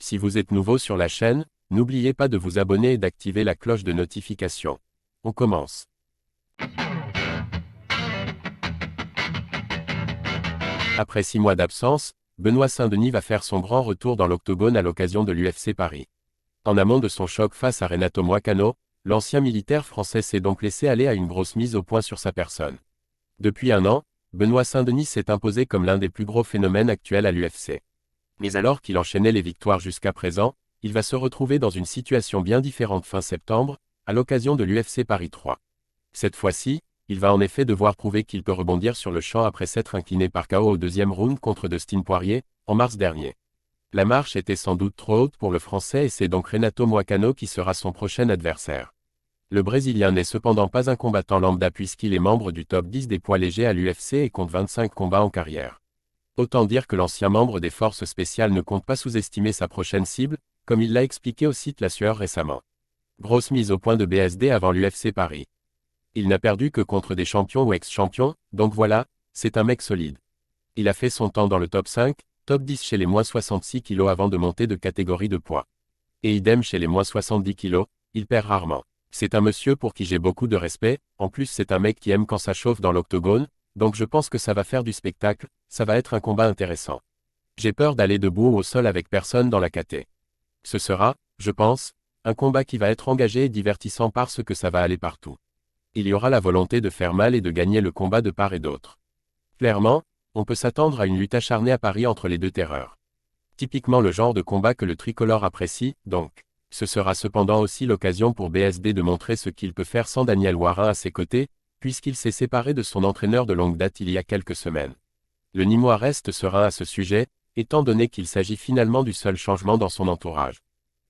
Si vous êtes nouveau sur la chaîne, n'oubliez pas de vous abonner et d'activer la cloche de notification. On commence. Après 6 mois d'absence, Benoît Saint-Denis va faire son grand retour dans l'octogone à l'occasion de l'UFC Paris. En amont de son choc face à Renato Moicano, l'ancien militaire français s'est donc laissé aller à une grosse mise au point sur sa personne. Depuis un an, Benoît Saint-Denis s'est imposé comme l'un des plus gros phénomènes actuels à l'UFC. Mais alors qu'il enchaînait les victoires jusqu'à présent, il va se retrouver dans une situation bien différente fin septembre, à l'occasion de l'UFC Paris 3. Cette fois-ci, il va en effet devoir prouver qu'il peut rebondir sur le champ après s'être incliné par KO au deuxième round contre Dustin Poirier, en mars dernier. La marche était sans doute trop haute pour le Français et c'est donc Renato Moicano qui sera son prochain adversaire. Le Brésilien n'est cependant pas un combattant lambda puisqu'il est membre du top 10 des poids légers à l'UFC et compte 25 combats en carrière. Autant dire que l'ancien membre des forces spéciales ne compte pas sous-estimer sa prochaine cible, comme il l'a expliqué au site La Sueur récemment. Grosse mise au point de BSD avant l'UFC Paris. Il n'a perdu que contre des champions ou ex-champions, donc voilà, c'est un mec solide. Il a fait son temps dans le top 5, top 10 chez les moins 66 kg avant de monter de catégorie de poids. Et idem chez les moins 70 kg, il perd rarement. C'est un monsieur pour qui j'ai beaucoup de respect, en plus c'est un mec qui aime quand ça chauffe dans l'octogone, donc je pense que ça va faire du spectacle, ça va être un combat intéressant. J'ai peur d'aller debout ou au sol avec personne dans la KT. Ce sera, je pense, un combat qui va être engagé et divertissant parce que ça va aller partout. Il y aura la volonté de faire mal et de gagner le combat de part et d'autre. Clairement, on peut s'attendre à une lutte acharnée à Paris entre les deux terreurs. Typiquement le genre de combat que le tricolore apprécie, donc. Ce sera cependant aussi l'occasion pour BSD de montrer ce qu'il peut faire sans Daniel Warin à ses côtés, puisqu'il s'est séparé de son entraîneur de longue date il y a quelques semaines. Le Nîmois reste serein à ce sujet, étant donné qu'il s'agit finalement du seul changement dans son entourage.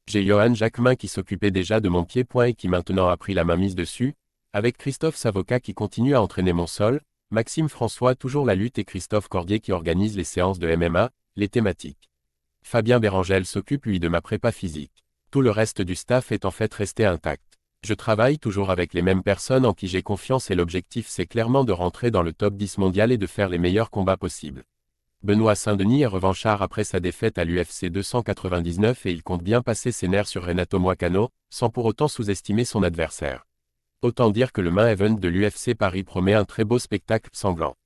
J'ai Johan Jacquemin qui s'occupait déjà de mon pied-point et qui maintenant a pris la main mise dessus, avec Christophe Savoca qui continue à entraîner mon sol, Maxime François toujours la lutte et Christophe Cordier qui organise les séances de MMA, les thématiques. Fabien Bérangel s'occupe lui de ma prépa physique. Tout le reste du staff est en fait resté intact. Je travaille toujours avec les mêmes personnes en qui j'ai confiance et l'objectif c'est clairement de rentrer dans le top 10 mondial et de faire les meilleurs combats possibles. Benoît Saint-Denis est revanchard après sa défaite à l'UFC 299 et il compte bien passer ses nerfs sur Renato Moicano, sans pour autant sous-estimer son adversaire. Autant dire que le main event de l'UFC Paris promet un très beau spectacle sanglant.